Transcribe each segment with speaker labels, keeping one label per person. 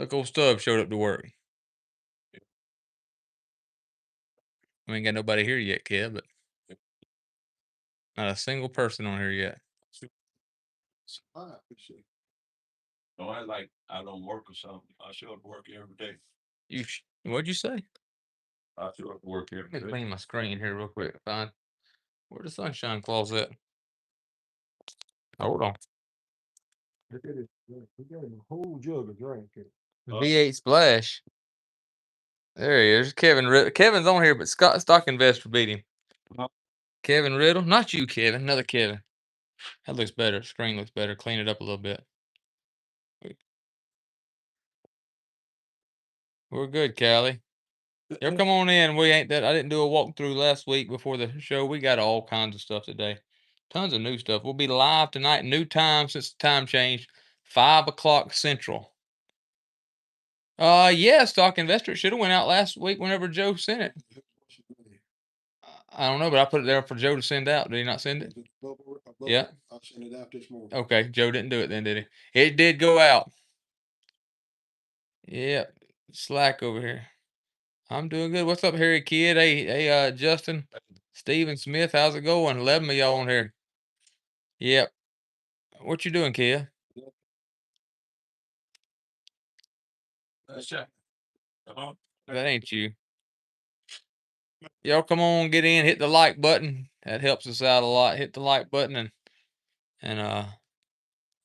Speaker 1: Look, old Stubb showed up to work. We ain't got nobody here yet, Kev, but not a single person on here yet.
Speaker 2: I don't work or something. I show up to work every day.
Speaker 1: What'd you say?
Speaker 2: I show up to work every
Speaker 1: Let me
Speaker 2: day.
Speaker 1: clean my screen here real quick. Fine. Where the sunshine claws at? Hold on.
Speaker 3: Look at it. We got a whole jug of drink here.
Speaker 1: V8 Splash. There he is. Kevin's on here, but Stock Investor beat him. Kevin Riddle. Not you, Kevin. Another Kevin. That looks better. Screen looks better. Clean it up a little bit. We're good, Callie. Y'all come on in. I didn't do a walkthrough last week before the show. We got all kinds of stuff today. Tons of new stuff. We'll be live tonight. New time since the time changed. 5 o'clock Central. Yeah, Stock Investor should have went out last week whenever Joe sent it. I don't know, but I put it there for Joe to send out. Did he not send it? Yeah.
Speaker 3: I sent it out this morning.
Speaker 1: Okay, Joe didn't do it then, did he? It did go out. Yep. Slack over here. I'm doing good. What's up, Harry Kid? Hey, Justin, Steven Smith, how's it going? 11 of y'all on here. Yep. What you doing, Kia? That ain't you. Y'all come on, get in, hit the like button. That helps us out a lot. Hit the like button and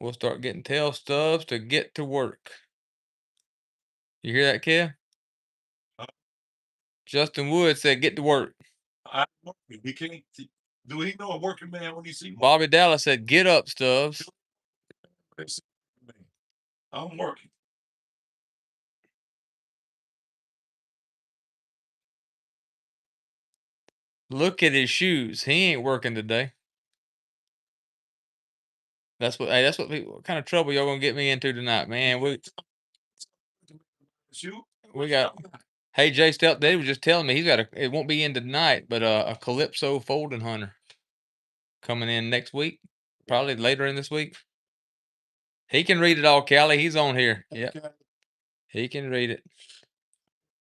Speaker 1: we'll start getting tail stubs to get to work. You hear that, Kia? Justin Wood said, "Get to work."
Speaker 2: He can't. Do he know a working man when he see one?
Speaker 1: Bobby Dallas said, "Get up, Stubbs."
Speaker 2: I'm working.
Speaker 1: Look at his shoes. He ain't working today. That's what what kind of trouble y'all gonna get me into tonight, man. We got. Hey, Jay Stout, they was just telling me it won't be in tonight, but a Calypso folding hunter coming in next week, probably later in this week. He can read it all, Callie. He's on here. Yeah, he can read it.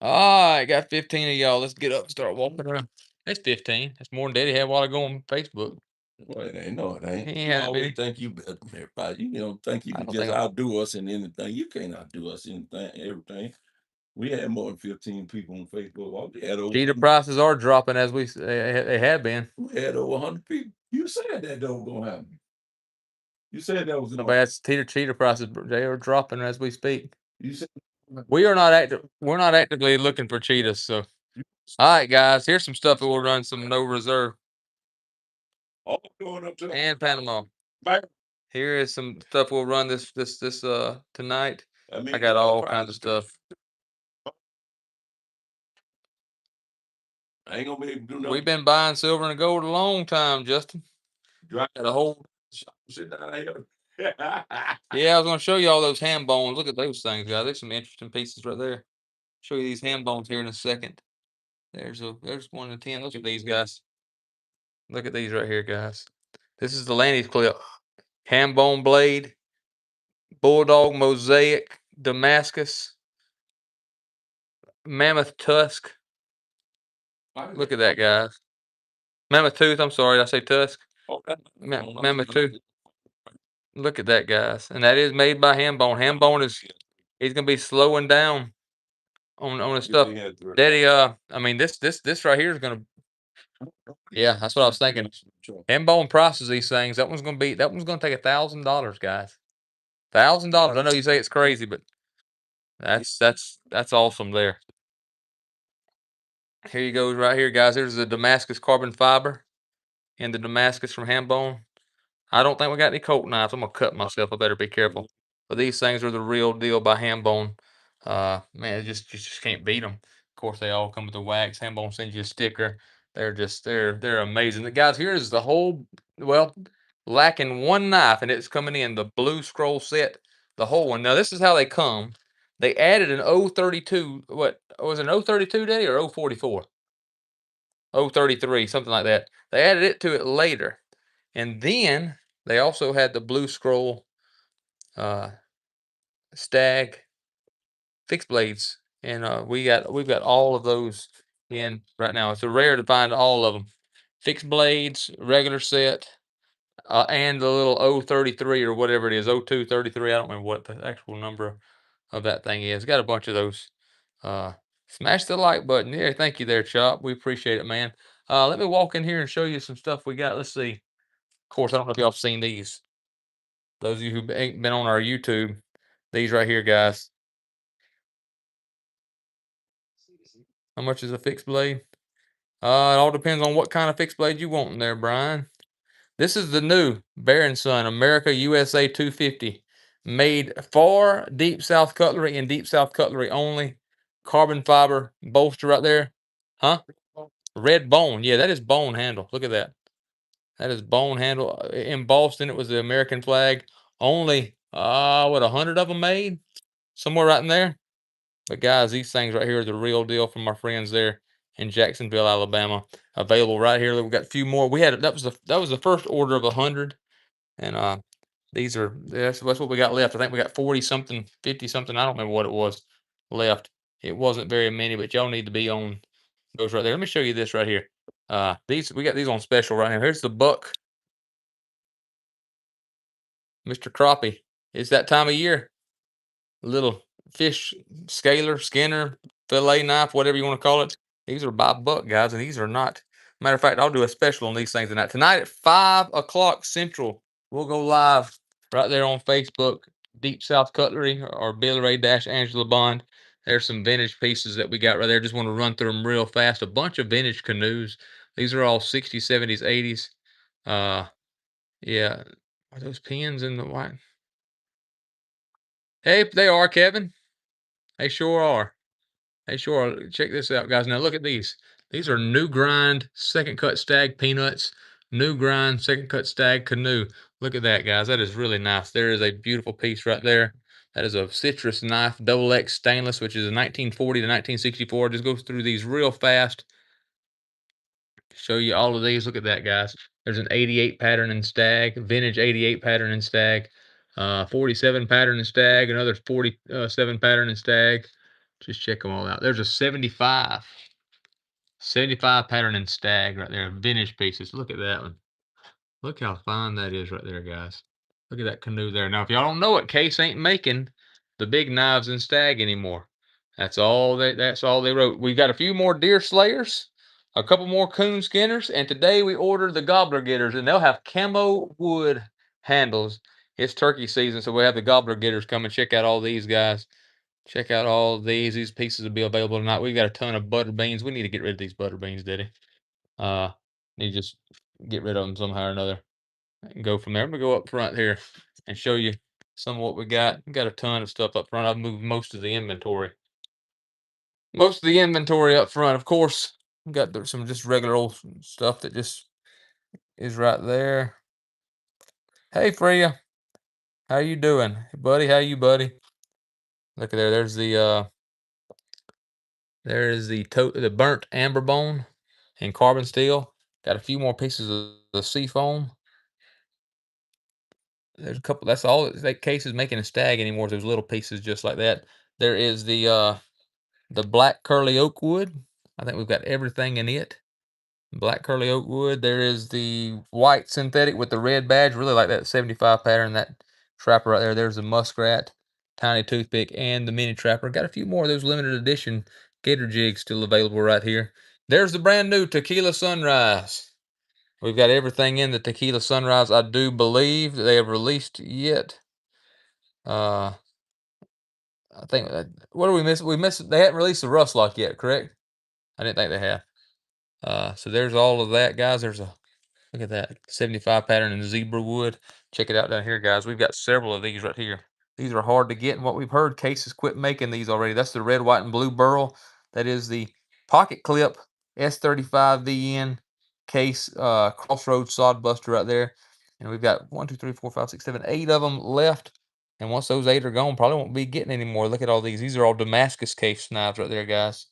Speaker 1: All right, got 15 of y'all. Let's get up and start walking around. That's 15. That's more than Daddy had while ago on Facebook.
Speaker 2: Well, it ain't. No, it ain't.
Speaker 1: He
Speaker 2: You
Speaker 1: had
Speaker 2: always
Speaker 1: many.
Speaker 2: think you better than everybody. You don't think you
Speaker 1: I
Speaker 2: can
Speaker 1: don't
Speaker 2: just
Speaker 1: think
Speaker 2: outdo us in anything. You can't outdo us in everything. We had more than 15 people on Facebook. We had over
Speaker 1: Cheetah prices are dropping as they have been.
Speaker 2: we had over 100 people. You said that was gonna happen. You said that was
Speaker 1: No,
Speaker 2: gonna
Speaker 1: but that's cheetah prices. They are dropping as we speak.
Speaker 2: You said
Speaker 1: We're not actively looking for cheetahs. So, all right, guys, here's some stuff that we'll run some no reserve
Speaker 2: all going up to
Speaker 1: and Panama. Here is some stuff we'll run this tonight. I got all kinds of stuff.
Speaker 2: I ain't gonna be able to do nothing.
Speaker 1: We've been buying silver and gold a long time, Justin.
Speaker 2: Got
Speaker 1: a whole.
Speaker 2: Sit down here.
Speaker 1: Yeah, I was gonna show you all those ham bones. Look at those things, guys. There's some interesting pieces right there. Show you these ham bones here in a second. There's 1 to 10. Look at these guys. Look at these right here, guys. This is the Lanny's clip. Ham bone blade, bulldog mosaic, Damascus, mammoth tusk. Look at that, guys. Mammoth tooth. I'm sorry, did I say tusk? Mammoth tooth. Look at that, guys. And that is made by Ham Bone. Ham Bone he's gonna be slowing down on his stuff. Daddy, I mean this right here is gonna. Yeah, that's what I was thinking. Ham Bone prices these things. That one's gonna take $1,000, guys. $1,000. I know you say it's crazy, but that's awesome there. Here you go, right here, guys. Here's the Damascus carbon fiber and the Damascus from Ham Bone. I don't think we got any Colt knives. I'm gonna cut myself. I better be careful. But these things are the real deal by Ham Bone. Man, you just can't beat them. Of course, they all come with the wax. Ham Bone sends you a sticker. They're amazing. The guys, here is the whole. Well, lacking one knife, and it's coming in the blue scroll set, the whole one. Now this is how they come. They added an 032. What was it? An 032 day or 044? 033, something like that. They added it to it later. And then they also had the blue scroll stag fixed blades, and we've got all of those in right now. It's rare to find all of them. Fixed blades, regular set, and the little 033 or whatever it is, 0233. I don't remember what the actual number of that thing is. Got a bunch of those. Smash the like button. Yeah, thank you there, Chop. We appreciate it, man. Let me walk in here and show you some stuff we got. Let's see. Of course, I don't know if y'all have seen these. Those of you who ain't been on our YouTube, these right here, guys. How much is a fixed blade? It all depends on what kind of fixed blade you want in there, Brian. This is the new Bear & Son America USA 250, made for Deep South Cutlery and Deep South Cutlery only. Carbon fiber bolster right there. Huh? Red bone. Yeah, that is bone handle. Look at that. That is bone handle. Embossed in it was the American flag. Only, what, 100 of them made? Somewhere right in there. But guys, these things right here are the real deal from our friends there in Jacksonville, Alabama. Available right here. We've got a few more. We had that was the first order of 100, and that's what we got left. I think we got 40 something, 50 something. I don't remember what it was left. It wasn't very many, but y'all need to be on those right there. Let me show you this right here. We got these on special right now. Here's the buck, Mr. Crappie. It's that time of year. Little fish scaler, skinner, fillet knife, whatever you want to call it. These are by buck, guys, and these are not. Matter of fact, I'll do a special on these things tonight. Tonight at 5 o'clock Central, we'll go live right there on Facebook, Deep South Cutlery or Billy Ray Dash Angela Bond. There's some vintage pieces that we got right there. Just want to run through them real fast. A bunch of vintage canoes. These are all 60s, 70s, 80s. Yeah. Are those pins in the white? Hey, they are, Kevin. They sure are. Hey, sure. Check this out, guys. Now look at these. These are new grind second cut stag peanuts. New grind second cut stag canoe. Look at that, guys. That is really nice. There is a beautiful piece right there. That is a citrus knife, double X stainless, which is a 1940 to 1964. Just goes through these real fast. Show you all of these. Look at that, guys. There's an 88 pattern in stag, vintage 88 pattern in stag, 47 pattern in stag, another 47 pattern in stag. Just check them all out. There's a 75 pattern in stag right there. Vintage pieces. Look at that one. Look how fine that is right there, guys. Look at that canoe there. Now, if y'all don't know it, Case ain't making the big knives in stag anymore. That's all they wrote. We've got a few more deer slayers, a couple more coon skinners, and today we ordered the gobbler getters, and they'll have camo wood handles. It's turkey season, so we have the gobbler getters. Come and check out all these guys. Check out all these. These pieces will be available tonight. We've got a ton of butter beans. We need to get rid of these butter beans, Diddy. Need to just get rid of them somehow or another and go from there. I'm gonna go up front here and show you some of what we got. We got a ton of stuff up front. I've moved most of the inventory. Most of the inventory up front, of course. We got some just regular old stuff that just is right there. Hey, Freya. How you doing? Hey, buddy, how you, buddy? Look at there. There's the there is the burnt amber bone and carbon steel. Got a few more pieces of the sea foam. There's a couple. That's all that case is making a stag anymore. Those little pieces just like that. There is the black curly oak wood. I think we've got everything in it. Black curly oak wood. There is the white synthetic with the red badge. Really like that 75 pattern. That trapper right there. There's the muskrat, tiny toothpick, and the mini trapper. Got a few more of those limited edition gator jigs still available right here. There's the brand new Tequila Sunrise. We've got everything in the Tequila Sunrise. I do believe that they have released yet. I think what do we miss? We missed. They haven't released the Rust Lock yet, correct? I didn't think they have. So there's all of that, guys. There's a look at that 75 pattern in zebra wood. Check it out down here, guys. We've got several of these right here. These are hard to get, and what we've heard, Case has quit making these already. That's the red, white, and blue burl. That is the pocket clip S35 VN Case Crossroads sod buster right there. And we've got 1, 2, 3, 4, 5, 6, 7, 8 of them left. And once those 8 are gone, probably won't be getting any more. Look at all these. These are all Damascus case knives right there, guys.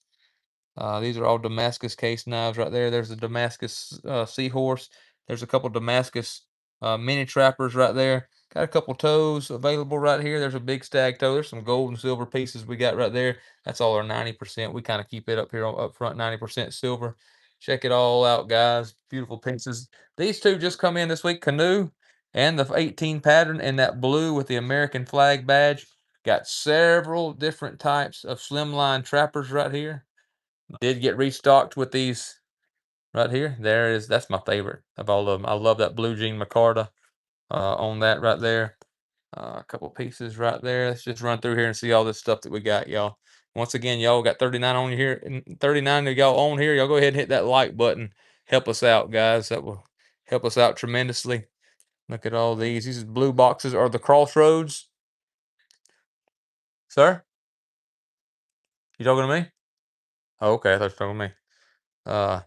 Speaker 1: These are all Damascus case knives right there. There's a Damascus seahorse. There's a couple Damascus mini trappers right there. Got a couple toes available right here. There's a big stag toe. There's some gold and silver pieces we got right there. That's all our 90%. We kind of keep it up here up front, 90% silver. Check it all out, guys. Beautiful pieces. These two just come in this week, Canoe and the 18 pattern and that blue with the American flag badge. Got several different types of slimline trappers right here. Did get restocked with these right here. That's my favorite of all of them. I love that blue jean micarta on that right there. A couple pieces right there. Let's just run through here and see all this stuff that we got, y'all. Once again, y'all got 39 on here, and 39 of y'all on here. Y'all go ahead and hit that like button. Help us out, guys. That will help us out tremendously. Look at all these. These blue boxes are the Crossroads. Sir? You talking to me? Oh, okay. I thought you were talking to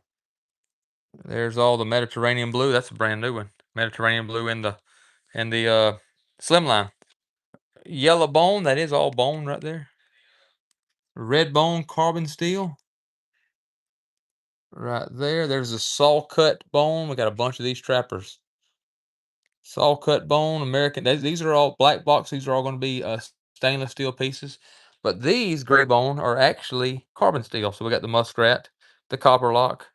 Speaker 1: me. There's all the Mediterranean blue. That's a brand new one. Mediterranean blue in the slimline. Yellow bone. That is all bone right there. Red bone carbon steel. Right there. There's a saw cut bone. We got a bunch of these trappers. Saw cut bone, American. These are all black box. These are all going to be stainless steel pieces. But these gray bone are actually carbon steel. So we got the muskrat, the copper lock,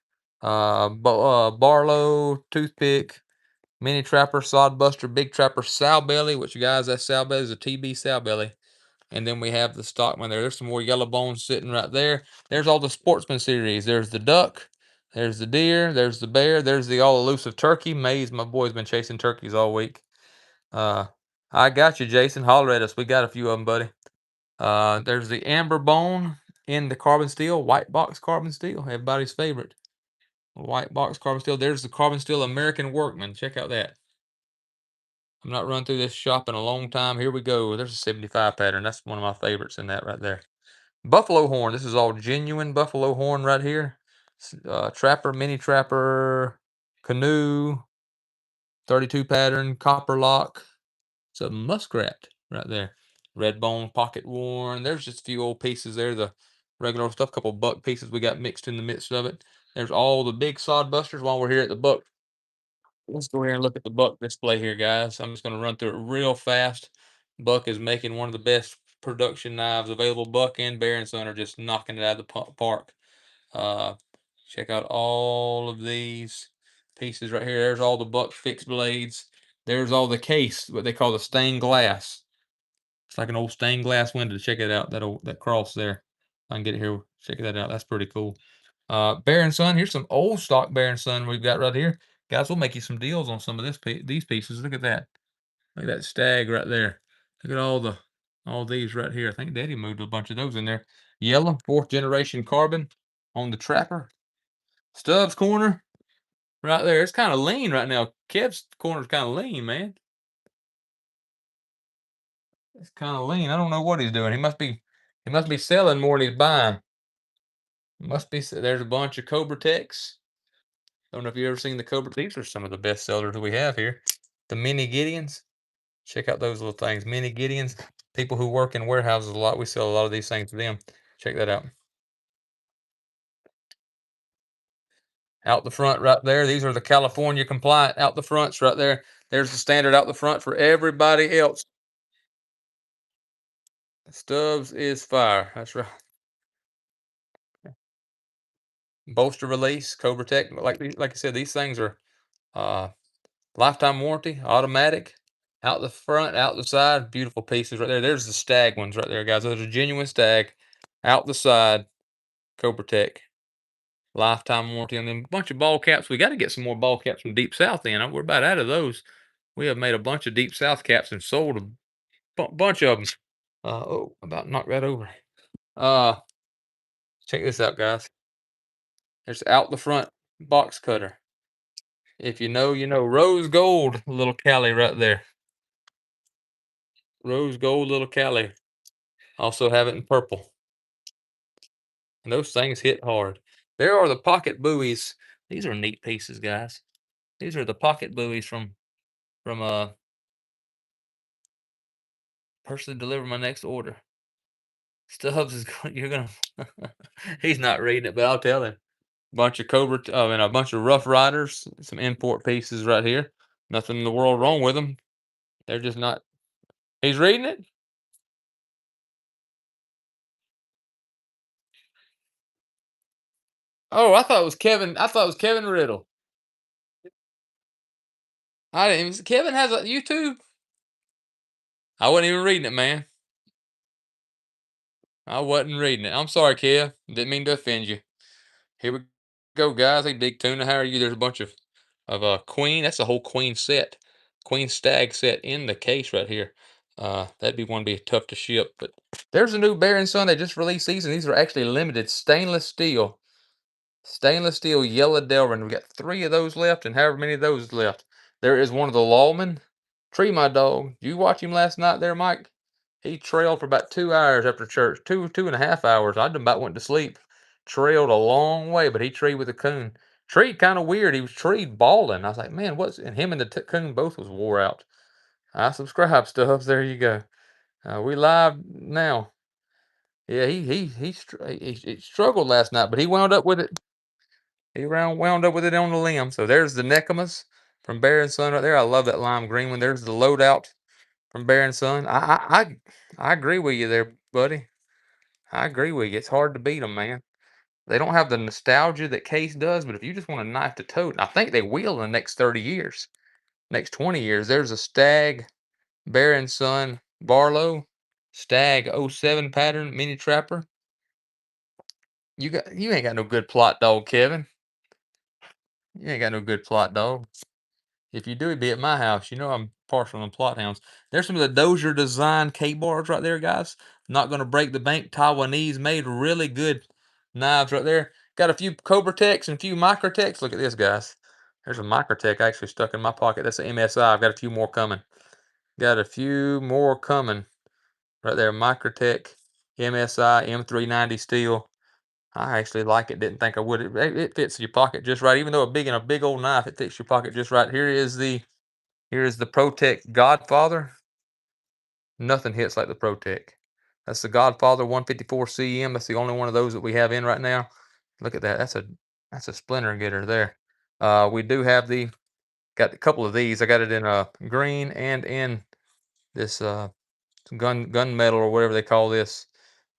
Speaker 1: Barlow, toothpick, mini trapper, sodbuster, big trapper, sow belly. Which guys, that sow belly is a TB sow belly. And then we have the stockman there. There's some more yellow bones sitting right there. There's all the sportsman series. There's the duck. There's the deer. There's the bear. There's the all elusive turkey. Maze, my boy's been chasing turkeys all week. I got you, Jason. Holler at us. We got a few of them, buddy. There's the amber bone in the carbon steel, white box carbon steel. Everybody's favorite. White box carbon steel. There's the carbon steel American Workman. Check out that. I'm not run through this shop in a long time. Here we go. There's a 75 pattern. That's one of my favorites in that right there. Buffalo horn. This is all genuine buffalo horn right here. Trapper, mini trapper, canoe, 32 pattern, copper lock. It's a muskrat right there. Red bone, pocket worn. There's just a few old pieces there. The regular stuff, couple buck pieces we got mixed in the midst of it. There's all the big sod busters while we're here at the buck. Let's go here and look at the buck display here, guys. I'm just going to run through it real fast. Buck is making one of the best production knives available. Buck and Bear and Son are just knocking it out of the park. Check out all of these pieces right here. There's all the Buck fixed blades. There's all the case, what they call the stained glass. It's like an old stained glass window. Check it out. That cross there. I can get it here. Check that out. That's pretty cool. Bear and Son. Here's some old stock Bear and Son we've got right here. Guys, we'll make you some deals on some of these pieces. Look at that. Look at that stag right there. Look at all these right here. I think Daddy moved a bunch of those in there. Yellow, 4th generation carbon on the trapper. Stubbs corner right there. It's kind of lean right now. Kev's corner's kind of lean, man. It's kind of lean. I don't know what he's doing. He must be selling more than he's buying. Must be. There's a bunch of Cobra Techs. Don't know if you've ever seen the Cobra. These are some of the best sellers we have here. The mini Gideons. Check out those little things. Mini Gideons. People who work in warehouses a lot. We sell a lot of these things to them. Check that out. Out the front right there. These are the California compliant out the fronts right there. There's the standard out the front for everybody else. Stubbs is fire. That's right. Bolster release, Cobra Tech. Like I said, these things are lifetime warranty, automatic. Out the front, out the side, beautiful pieces right there. There's the stag ones right there, guys. Those are genuine stag. Out the side, Cobra Tech. Lifetime warranty on them. A bunch of ball caps. We got to get some more ball caps from Deep South in. We're about out of those. We have made a bunch of Deep South caps and sold a bunch of them. Oh, about knocked that over. Check this out, guys. There's out the front box cutter. If you know, you know. Rose gold, little Cali right there. Rose gold, little Cali. Also have it in purple. And those things hit hard. There are the pocket buoys. These are neat pieces, guys. These are the pocket buoys from person deliver my next order. Stubbs is going. You're gonna. He's not reading it, but I'll tell him. Bunch of Cobra, and a bunch of Rough Riders. Some import pieces right here. Nothing in the world wrong with them. They're just not. He's reading it? Oh, I thought it was Kevin Riddle. I didn't even Kevin has a YouTube? I wasn't even reading it, man. I wasn't reading it. I'm sorry, Kev. Didn't mean to offend you. Here we go, guys. Hey, Big Tuna, how are you? There's a bunch of Queen. That's a whole Queen set. Queen Stag set in the case right here. That'd be one be tough to ship, but there's a new Bear and Son. They just released these, and these are actually limited stainless steel. Stainless steel yellow Delrin. We got 3 of those left, and however many of those left. There is one of the Lawman. Tree, my dog. You watch him last night there, Mike? He trailed for about 2 hours after church. 2.5 hours. I done about went to sleep. Trailed a long way, but he treed with a coon. Treed kind of weird. He was treed bawling. I was like, man, what's and him and the coon both was wore out. I subscribe stuff. There you go. We live now. Yeah, he struggled last night, but he wound up with it. He wound up with it on the limb. So there's the Nekimas from Bear and Son right there. I love that lime green one. There's the loadout from Bear and Son. I agree with you there, buddy. I agree with you. It's hard to beat them, man. They don't have the nostalgia that Case does, but if you just want a knife to tote, and I think they will in the next 30 years, next 20 years. There's a Stag, Bear and Son, Barlow, Stag '07 pattern mini trapper. You ain't got no good plot dog, Kevin. You ain't got no good plot dog. If you do, it'd be at my house. You know I'm partial on plot hounds. There's some of the Dozier design K-bars right there, guys. Not going to break the bank. Taiwanese made really good knives right there. Got a few Cobra Techs and a few Microtechs. Look at this, guys. There's a Microtech actually stuck in my pocket. That's an MSI. I've got a few more coming. Got a few more coming. Right there, Microtech, MSI, M390 steel. I actually like it. Didn't think I would. It fits your pocket just right. Even though a big old knife, it fits your pocket just right. Here is the Protech Godfather. Nothing hits like the Protech. That's the Godfather 154 CM. That's the only one of those that we have in right now. Look at that. That's a splinter getter there. We do have got a couple of these. I got it in green and in this gunmetal or whatever they call this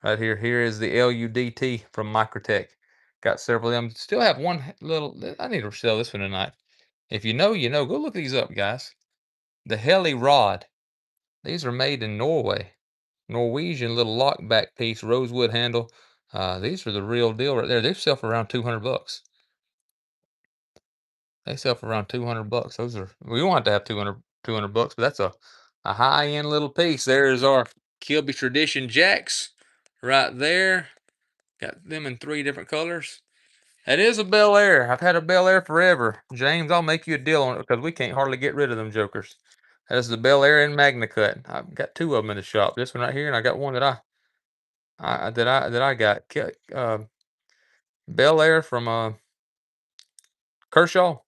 Speaker 1: right here. Here is the LUDT from Microtech. Got several of them. Still have one little. I need to sell this one tonight. If you know, you know. Go look these up, guys. The Heli Rod. These are made in Norway. Norwegian little lockback piece, rosewood handle. These are the real deal right there. They sell for around 200 bucks. They sell for around 200 bucks. Those are, we don't have to have 200 bucks, but that's a high-end little piece. There's our Kilby Tradition Jacks right there. Got them in 3 different colors. That is a Bel Air. I've had a Bel Air forever. James, I'll make you a deal on it because we can't hardly get rid of them jokers. That is the Bel Air in Magna Cut. I've got 2 of them in the shop. This one right here, and I got one that I got. Bel Air from Kershaw.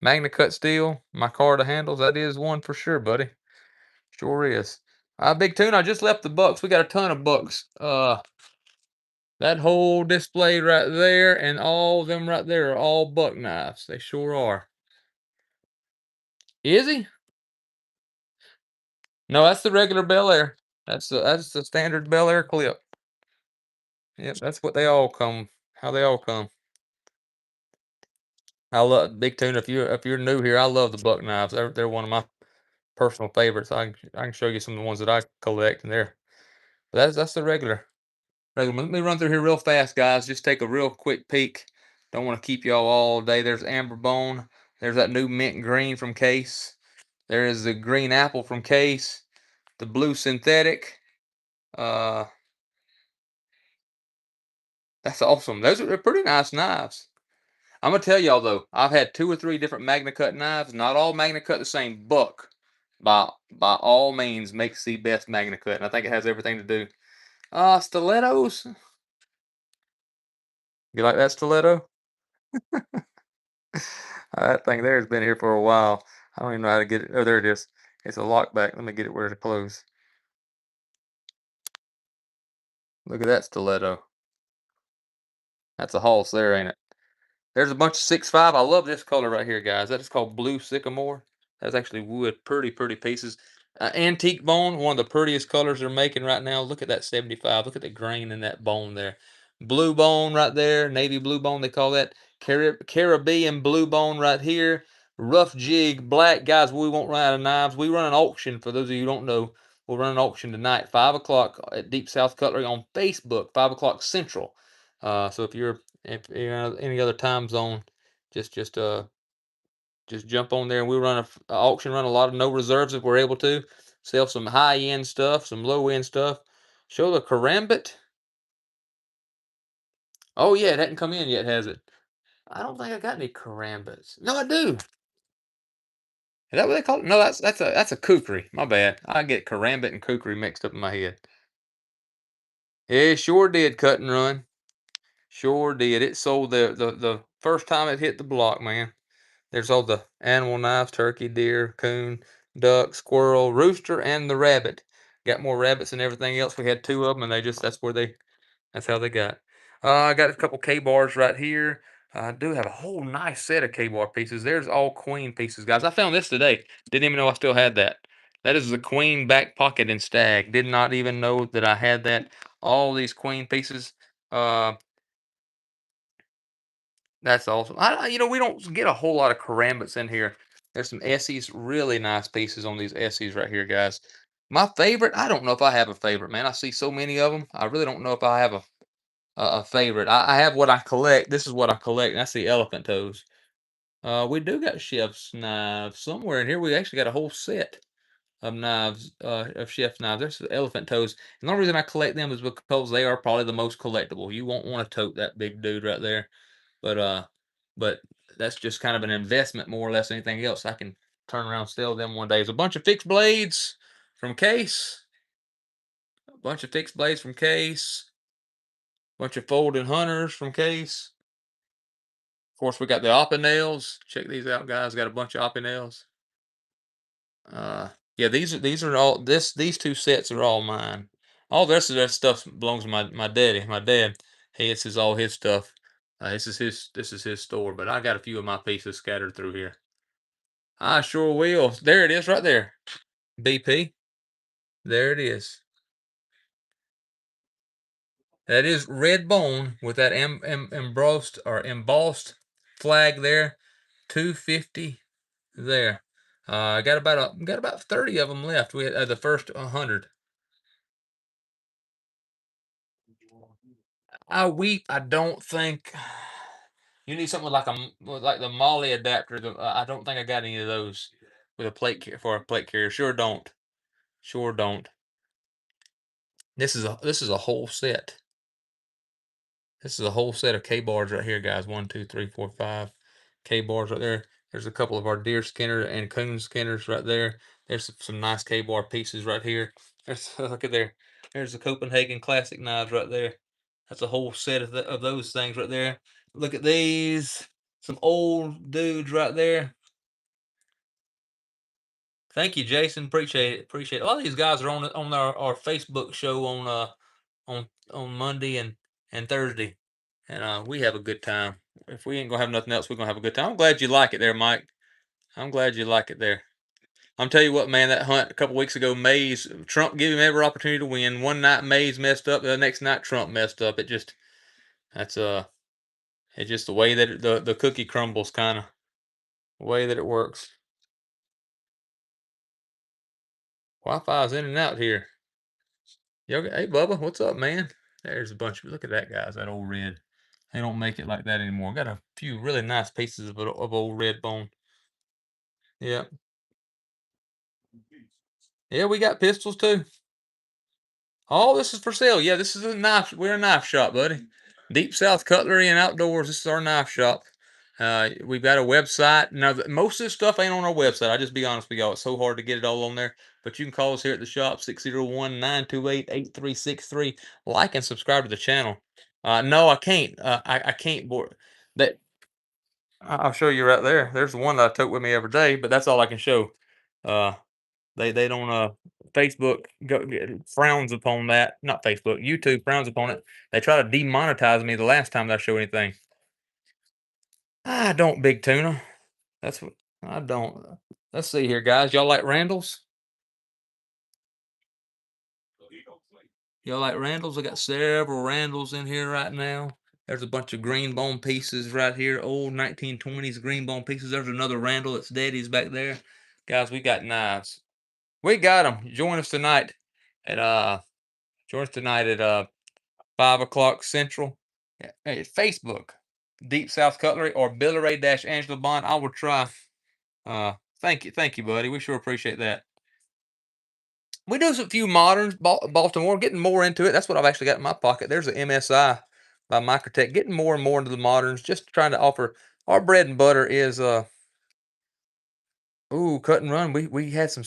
Speaker 1: Magna Cut steel. My car to handles. That is one for sure, buddy. Sure is. Big Tune, I just left the bucks. We got a ton of bucks. That whole display right there and all of them right there are all buck knives. They sure are. Is he? No, that's the regular Bel Air. That's the standard Bel Air clip. Yep, that's what they all come. How they all come. I love Big Tune. If you're new here, I love the buck knives. They're one of my personal favorites. I can show you some of the ones that I collect, and but that's the regular. Regular. Let me run through here real fast, guys. Just take a real quick peek. Don't want to keep y'all all day. There's Amber Bone. There's that new mint green from Case. There is the green apple from Case. The blue synthetic. Uh, that's awesome. They're pretty nice knives. I'm gonna tell y'all though, I've had 2 or 3 different Magna Cut knives. Not all Magna Cut the same. Buck, by all means, makes the best Magna Cut, and I think it has everything to do. Stilettos. You like that stiletto? That thing there has been here for a while. I don't even know how to get it. Oh, there it is. It's a lockback. Let me get it where to close. Look at that stiletto. That's a Hulse there, ain't it? There's a bunch of 6.5. I love this color right here, guys. That is called Blue Sycamore. That's actually wood. Pretty pieces. Antique bone, one of the prettiest colors they're making right now. Look at that 75. Look at the grain in that bone there. Blue bone right there. Navy blue bone, they call that. Caribbean blue bone right here. Rough jig, black. Guys, we won't run out of knives. We run an auction, for those of you who don't know. We'll run an auction tonight, 5 o'clock at Deep South Cutlery on Facebook, 5 o'clock Central. So if you're in any other time zone, just jump on there and we'll run a auction, run a lot of no reserves if we're able to. Sell some high end stuff, some low end stuff. Show the karambit. Oh yeah, it hadn't come in yet, has it? I don't think I got any karambits. No, I do. Is that what they call it? No, that's a kukri. My bad. I get karambit and kukri mixed up in my head. It sure did cut and run. Sure did. It sold the first time it hit the block, man. There's all the animal knives: turkey, deer, coon, duck, squirrel, rooster, and the rabbit. Got more rabbits than everything else. We had 2 of them, and that's how they got. I got a couple K-bars right here. I do have a whole nice set of K-bar pieces. There's all queen pieces, guys. I found this today. Didn't even know I still had that. That is the queen back pocket in stag. Did not even know that I had that. All these queen pieces. Uh, that's awesome. We don't get a whole lot of karambits in here. There's some Essies, really nice pieces on these Essies right here, guys. My favorite, I don't know if I have a favorite, man. I see so many of them. I really don't know if I have a favorite. I have what I collect. This is what I collect, and that's the elephant toes. We do got chef's knives somewhere in here. We actually got a whole set of knives, of chef's knives. There's the elephant toes. And the only reason I collect them is because they are probably the most collectible. You won't want to tote that big dude right there. But but that's just kind of an investment more or less than anything else. I can turn around and sell them one day. There's a bunch of fixed blades from Case. A bunch of fixed blades from Case. Bunch of folding hunters from Case. Of course, we got the Oppa nails. Check these out, guys. Got a bunch of Oppa nails. Yeah, these are all these 2 sets are all mine. All the rest of that stuff belongs to my daddy. My dad, this is all his stuff. This is his store, but I got a few of my pieces scattered through here. I sure will. There it is, right there. BP. There it is. That is red bone with that embossed flag there. 250 there. I got about 30 of them left. We had the first 100. I don't think you need something like the Molly adapter. I don't think I got any of those with a for a plate carrier. Sure don't. Sure don't. This is a whole set. This is a whole set of K-bars right here, guys. 1, 2, 3, 4, 5 K-bars right there. There's a couple of our deer skinner and coon skinners right there. There's some nice K-bar pieces right here. Look at there. There's the Copenhagen Classic knives right there. That's a whole set of those things right there. Look at these. Some old dudes right there. Thank you, Jason. Appreciate it. Appreciate it. A lot of these guys are on our Facebook show on Monday and Thursday, and we have a good time. If we ain't gonna have nothing else, we're gonna have a good time. I'm glad you like it there, Mike. I'm glad you like it there. I'm tell you what, man. That hunt a couple weeks ago, Mays Trump gave him every opportunity to win. One night Mays messed up, the next night Trump messed up. That's it's just the way that the cookie crumbles, kind of the way that it works. Wi-Fi's in and out here. Hey, Bubba, what's up, man? There's a bunch of, look at that, guys, that old red. They don't make it like that anymore. Got a few really nice pieces of old red bone. Yeah. Yeah, we got pistols too. All this is for sale. Yeah, this is a knife. We're a knife shop, buddy. Deep South Cutlery and Outdoors. This is our knife shop. We've got a website. Now, most of this stuff ain't on our website. I'll just be honest with y'all. It's so hard to get it all on there. But you can call us here at the shop, 601-928-8363. Like and subscribe to the channel. No, I can't. I can't board that. I'll show you right there. There's the one that I took with me every day, but that's all I can show. Uh, they don't Facebook frowns upon that. Not Facebook, YouTube frowns upon it. They try to demonetize me the last time that I show anything. I don't, Big Tuna. That's what I don't. Let's see here, guys. Y'all like Randalls? Y'all like Randalls? I got several Randalls in here right now. There's a bunch of green bone pieces right here. Old 1920s green bone pieces. There's another Randall. It's Daddy's back there. Guys, we got knives. We got them. Join us tonight at 5 o'clock Central. Hey, Facebook, Deep South Cutlery or Billy Ray Angela Bond. I will try. Thank you, buddy. We sure appreciate that. We do a few moderns, Baltimore, getting more into it. That's what I've actually got in my pocket. There's a MSI by Microtech, getting more and more into the moderns, just trying to offer. Our bread and butter is cut and run. We had some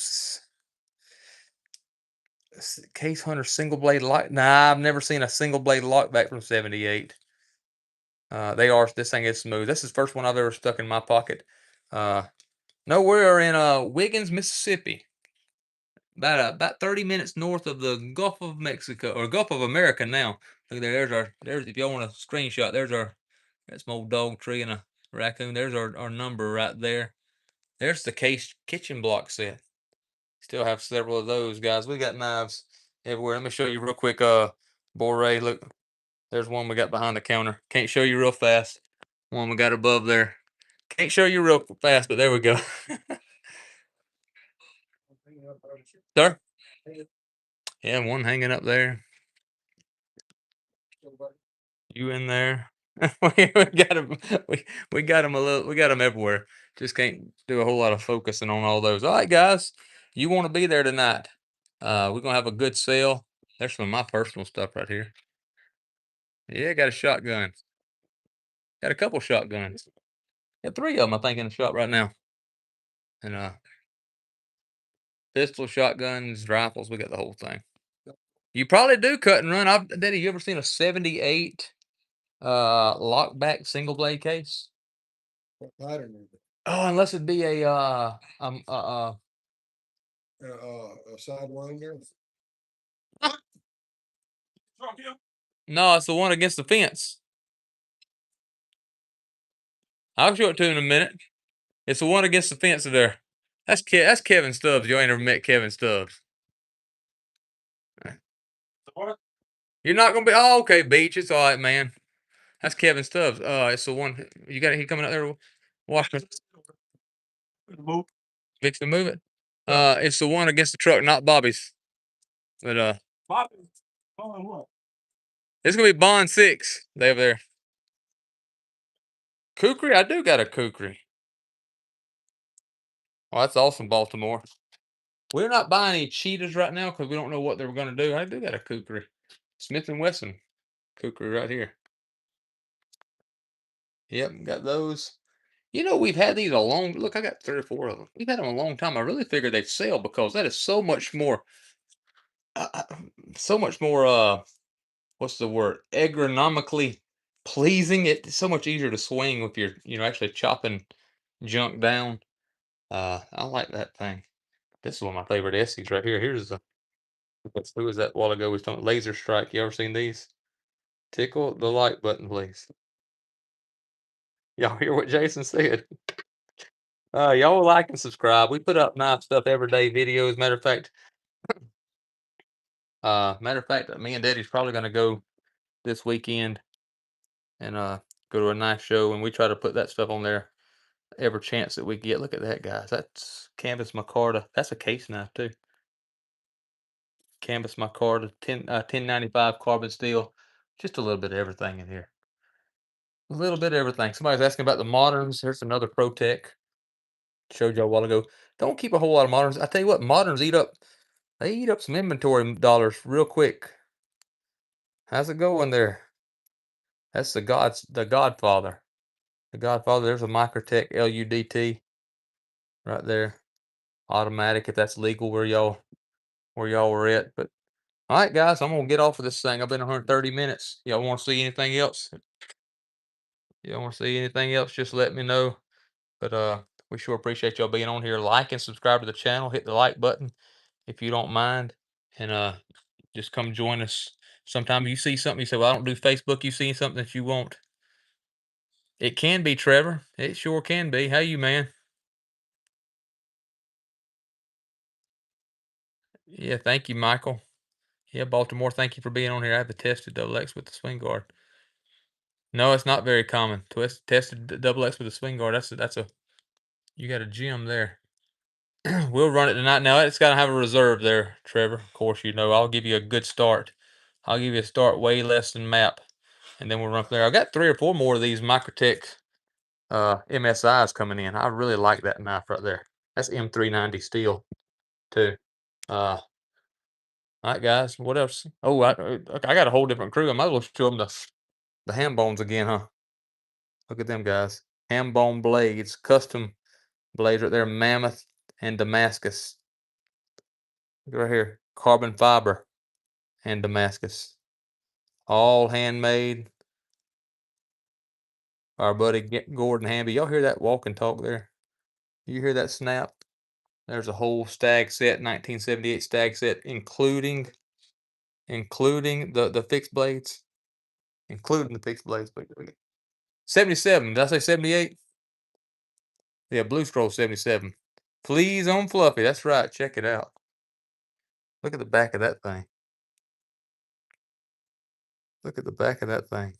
Speaker 1: Case Hunter single blade lock. Nah, I've never seen a single blade lock back from 78. This thing is smooth. This is the first one I've ever stuck in my pocket. No, we're in Wiggins, Mississippi. About 30 minutes north of the Gulf of Mexico or Gulf of America now. Look there, there's if y'all want a screenshot, that's my old dog tree and a raccoon. There's our number right there. There's the case kitchen block set. Still have several of those, guys. We got knives everywhere. Let me show you real quick. Bore, look, there's one we got behind the counter. Can't show you real fast. One we got above there. Can't show you real fast, but there we go. Sir? Yeah, one hanging up there. You in there? we got them. We got them We got them everywhere. Just can't do a whole lot of focusing on all those. All right, guys, you want to be there tonight? We're gonna have a good sale. There's some of my personal stuff right here. Yeah, got a shotgun. Got a couple shotguns. Got 3 of them, I think, in the shop right now. And pistol, shotguns, rifles. We got the whole thing. You probably do cut and run. Daddy, you ever seen a 78 lockback single blade case?
Speaker 3: What pattern is it?
Speaker 1: Oh, unless it be a
Speaker 3: Sidewinder?
Speaker 1: no, it's the one against the fence. I'll show it to you in a minute. It's the one against the fence there. That's Kevin Stubbs. You ain't ever met Kevin Stubbs. You're not gonna be. Oh, okay, Beach. It's all right, man. That's Kevin Stubbs. It's the one you got. He coming out there. Watching. Fix to move it. It's the one against the truck, not Bobby's. But it's gonna be Bond 6. They over there. Kukri, I do got a Kukri. Oh, that's awesome, Baltimore. We're not buying any cheetahs right now because we don't know what they were gonna do. I do got a Kukri. Smith and Wesson Kukri right here. Yep, got those. You know, we've had these a long. Look, I got 3 or 4 of them. We've had them a long time. I really figured they'd sell because that is so much more. So much more. What's the word? Ergonomically pleasing. It's so much easier to swing if you're, actually chopping junk down. I like that thing. This is one of my favorite essays right here. Here's the. Who was that a while ago? We was talking laser strike. You ever seen these? Tickle the like button, please. Y'all hear what Jason said? Y'all like and subscribe. We put up knife stuff every day, videos. Matter of fact, me and Daddy's probably gonna go this weekend and go to a knife show, and we try to put that stuff on there every chance that we get. Look at that, guys. That's Canvas Micarta. That's a case knife too. Canvas Micarta, 1095 carbon steel. Just a little bit of everything in here. A little bit of everything. Somebody's asking about the moderns. Here's another Protech. Showed y'all a while ago. Don't keep a whole lot of moderns. I tell you what, moderns eat up. They eat up some inventory dollars real quick. How's it going there? That's the Godfather. The Godfather. There's a Microtech LUDT right there. Automatic if that's legal where y'all were at. But all right, guys, I'm gonna get off of this thing. I've been 130 minutes. Y'all want to see anything else? Y'all want to see anything else? Just let me know. But we sure appreciate y'all being on here. Like and subscribe to the channel. Hit the like button if you don't mind. And just come join us sometime. You see something, you say, well, I don't do Facebook. You see something that you want. It can be, Trevor. It sure can be. Hey, you, man. Yeah, thank you, Michael. Yeah, Baltimore, thank you for being on here. I have the tested double X with the swing guard. No, it's not very common. Tested double X with a swing guard. That's a you got a gem there. We'll run it tonight. Now it's got to have a reserve there, Trevor. Of course, you know I'll give you a good start. I'll give you a start way less than map, and then we'll run from there. I've got 3 or 4 more of these Microtech MSIs coming in. I really like that knife right there. That's M390 steel too. All right, guys. What else? Oh, I got a whole different crew. I might as well show them the ham bones again, huh? Look at them guys. Ham bone blades, custom blades right there, Mammoth and Damascus. Look right here, carbon fiber and Damascus, all handmade. Our buddy Gordon Hamby. Y'all hear that walk and talk there? You hear that snap? There's a whole stag set, 1978 stag set, including the fixed blades, including the fixed blades. 77. Did I say 78? Yeah, Blue Scroll 77. Please on Fluffy. That's right. Check it out. Look at the back of that thing. Look at the back of that thing.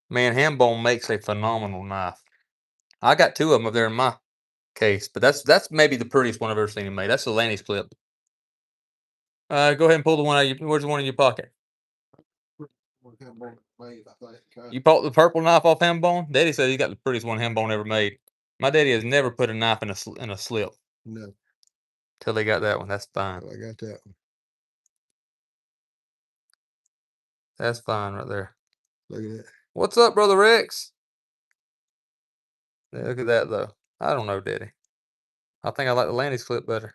Speaker 1: Man, Hambone makes a phenomenal knife. I got 2 of them up there in my case, but that's maybe the prettiest one I've ever seen him made. That's the Lanny's clip. Go ahead and pull the one out. Where's the one in your pocket? You bought the purple knife off Hambone? Daddy said he got the prettiest one Hambone ever made. My daddy has never put a knife in a slip.
Speaker 3: No.
Speaker 1: Till they got that one. That's fine.
Speaker 3: I got that one.
Speaker 1: That's fine right there.
Speaker 3: Look at that.
Speaker 1: What's up, Brother Rex? Yeah, look at that though. I don't know, Daddy. I think I like the Lanny's clip better.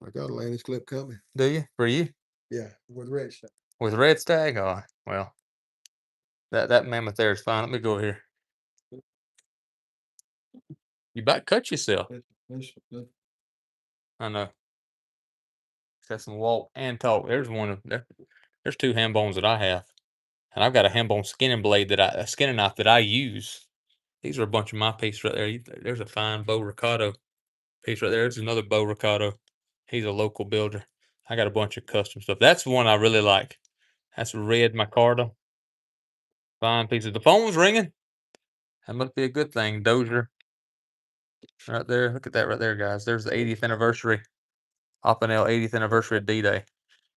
Speaker 3: I got a Lanny's clip coming.
Speaker 1: Do you? For you?
Speaker 3: Yeah, with red stuff.
Speaker 1: With red stag? Oh, well. That mammoth there is fine. Let me go here. You about cut yourself. I know. Got some walk and talk. There's one of there. There's 2 ham bones that I have. And I've got a ham bone skinning blade a skinning knife that I use. These are a bunch of my pieces right there. There's a fine Bo Ricardo piece right there. There's another Bo Ricardo. He's a local builder. I got a bunch of custom stuff. That's the one I really like. That's a red micarta. Fine pieces. The phone's ringing. That must be a good thing. Dozier. Right there. Look at that right there, guys. There's the 80th anniversary. Oppenel 80th anniversary of D-Day.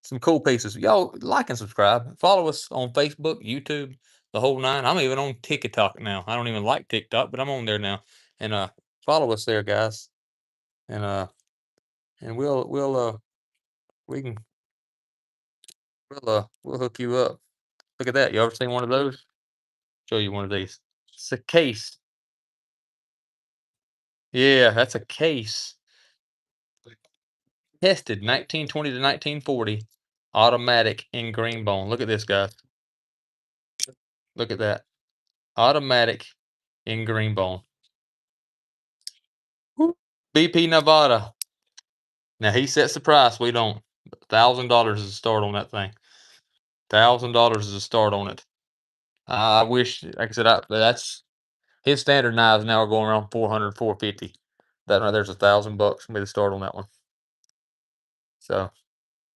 Speaker 1: Some cool pieces. Y'all like and subscribe. Follow us on Facebook, YouTube, the whole 9. I'm even on TikTok now. I don't even like TikTok, but I'm on there now. And follow us there, guys. And we'll hook you up. Look at that. You ever seen one of those? Show you one of these. It's a case. Yeah, that's a case. Tested 1920 to 1940. Automatic in green bone. Look at this, guys. Look at that. Automatic in green bone. BP Nevada. Now he sets the price. We don't. $1,000 is a start on that thing. $1,000 is a start on it. I wish, like I said, that's his standard knives now are going around 400, 450. That right there's $1,000 gonna be the start on that one. So,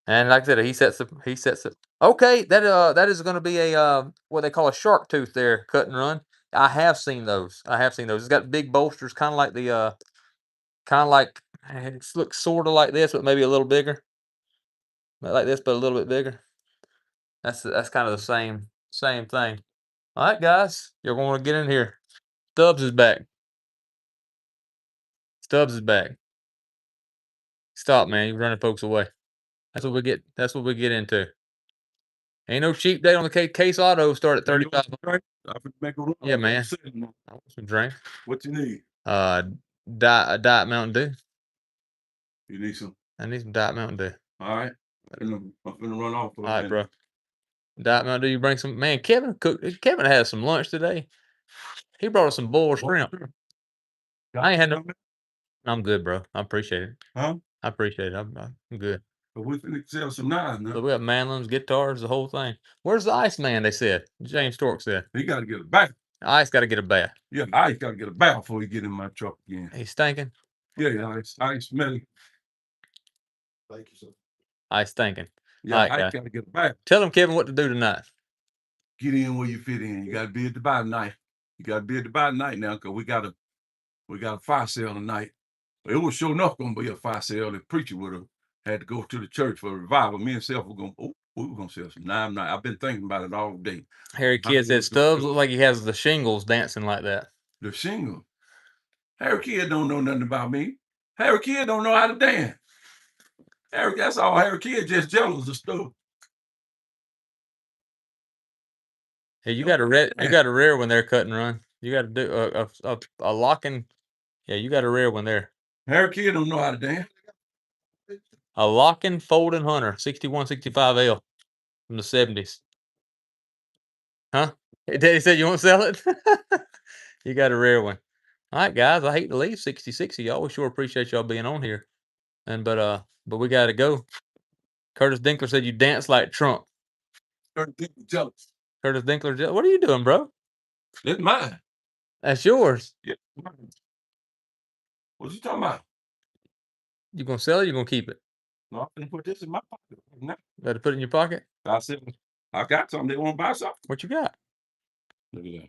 Speaker 1: and like I said, he sets it. Okay, that is going to be a what they call a shark tooth there, cut and run. I have seen those. It's got big bolsters, kind of like it looks sort of like this, but maybe a little bigger. Like this, but a little bit bigger. That's kind of the same thing. All right, guys, you're going to get in here. Stubbs is back. Stubbs is back. Stop, man! You're running folks away. That's what we get. That's what we get into. Ain't no cheap date on the case auto. Start at 35. Yeah, man. I want some drink.
Speaker 2: What you need?
Speaker 1: Diet Mountain Dew.
Speaker 2: You need some?
Speaker 1: I need some Diet Mountain Dew.
Speaker 2: All right. I'm finna run off.
Speaker 1: All right, bro. Diet Mountain Dew. You bring some. Man, Kevin has some lunch today. He brought us some boiled shrimp. I ain't had no. I'm good, bro. I appreciate it.
Speaker 2: Huh?
Speaker 1: I appreciate it. I'm good.
Speaker 2: But we finna sell some knives now.
Speaker 1: So we got mandolins, guitars, the whole thing. Where's the Ice Man? They said. James Stork said.
Speaker 2: He got to get a bath.
Speaker 1: Ice got to get a bath.
Speaker 2: Yeah, Ice got to get a bath before he get in my truck again.
Speaker 1: He's stinking.
Speaker 2: Yeah, Ice smelly.
Speaker 3: Thank you, sir.
Speaker 1: Ice thinking.
Speaker 2: Yeah,
Speaker 1: All right,
Speaker 2: I
Speaker 1: guys.
Speaker 2: gotta get back.
Speaker 1: Tell them, Kevin, what to do tonight.
Speaker 2: Get in where you fit in. You gotta be at the bar tonight. You gotta be at the bar tonight now, cause we got a fire sale tonight. It was sure enough gonna be a fire sale. The preacher would have had to go to the church for a revival. Me and Self were gonna sell some. Now I'm not. I've been thinking about it all day.
Speaker 1: Harry Kidd said Stubbs looks like he has the shingles dancing like that.
Speaker 2: The shingle. Harry Kidd don't know nothing about me. Harry Kidd don't know how to dance. That's all. Harry Kidd just jealous of stuff.
Speaker 1: Hey, you got a rear when they're cut and run. You got to do a locking. Yeah, you got a rear when they're.
Speaker 2: Harry Kidd don't know how to dance.
Speaker 1: A locking folding hunter, 6165L from the 70s. Huh? Daddy said you won't sell it? You got a rare one. All right, guys. I hate to leave 6060. Y'all. We sure appreciate y'all being on here. But we gotta go. Curtis Dinkler said you dance like Trump.
Speaker 2: Curtis Dinkler jealous.
Speaker 1: Curtis Dinkler, what are you doing, bro?
Speaker 2: That's mine.
Speaker 1: That's yours.
Speaker 2: Yeah. What you talking about?
Speaker 1: You gonna sell it? Or you gonna keep it?
Speaker 2: No, I'm gonna put this in my pocket. No.
Speaker 1: Got to put it in your pocket.
Speaker 2: I said I got something. They want to buy something.
Speaker 1: What you got?
Speaker 2: Look at that.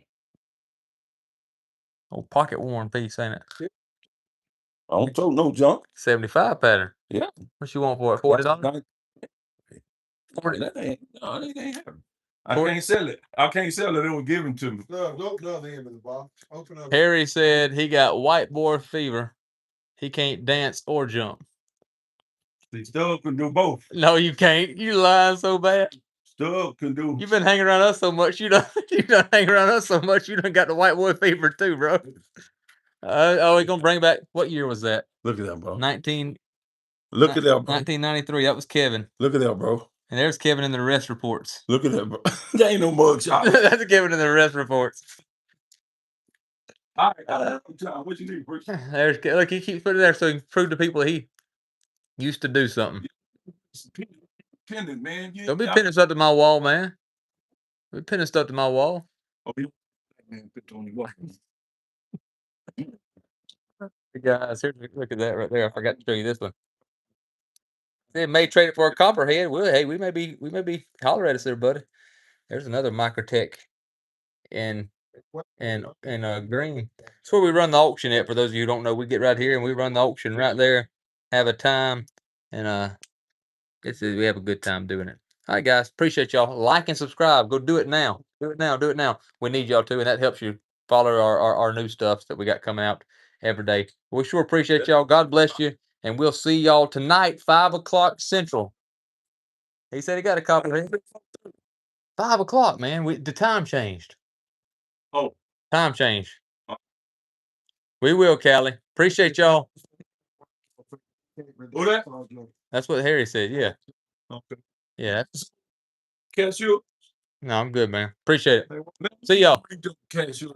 Speaker 1: Old pocket worn piece, ain't it?
Speaker 2: I don't throw no junk.
Speaker 1: 75 pattern.
Speaker 2: Yeah.
Speaker 1: What you want for it? $40?
Speaker 2: 40. That ain't happening. I can't sell it. I can't sell it. It was given to me.
Speaker 3: No, open up the end of the box. Open up.
Speaker 1: Harry said he got white boy fever. He can't dance or jump.
Speaker 2: See, Stub can do both.
Speaker 1: No, you can't. You lying so bad.
Speaker 2: Stub can do.
Speaker 1: You've been hanging around us so much. You done hang around us so much. You done got the white boy fever too, bro. He gonna bring back. What year was that?
Speaker 2: Look at that, bro.
Speaker 1: 19.
Speaker 2: Look at that, bro.
Speaker 1: 1993. That was Kevin.
Speaker 2: Look at that, bro.
Speaker 1: And there's Kevin in the arrest reports.
Speaker 2: Look at that, bro. There ain't no mug shot.
Speaker 1: That's Kevin in the arrest reports.
Speaker 2: All right, what you need, Bruce?
Speaker 1: Look, he keeps putting it there so he can prove to people he used to do something.
Speaker 2: Pinning, man.
Speaker 1: Don't be pinning stuff to my wall, man. Don't be pinning stuff to my wall.
Speaker 2: Oh, man, put on your wall.
Speaker 1: Hey guys, look at that right there. I forgot to show you this one. They may trade it for a copperhead. Well, hey, we may be holler at us there, buddy. There's another Microtech in green. It's where we run the auction at. For those of you who don't know, we get right here and we run the auction right there. Have a time, and we have a good time doing it. All right, guys, appreciate y'all. Like and subscribe. Go do it now. Do it now. Do it now. We need y'all to, and that helps you follow our new stuff that we got coming out every day. We sure appreciate y'all. God bless you, and we'll see y'all tonight, 5 o'clock Central. He said he got a copy. 5 o'clock, man. The time changed.
Speaker 2: Oh,
Speaker 1: time changed. We will, Callie. Appreciate y'all.
Speaker 2: Who that?
Speaker 1: That's what Harry said. Yeah.
Speaker 2: Okay.
Speaker 1: Yeah.
Speaker 2: Cashew.
Speaker 1: No, I'm good, man. Appreciate it. See y'all.
Speaker 2: Cashew.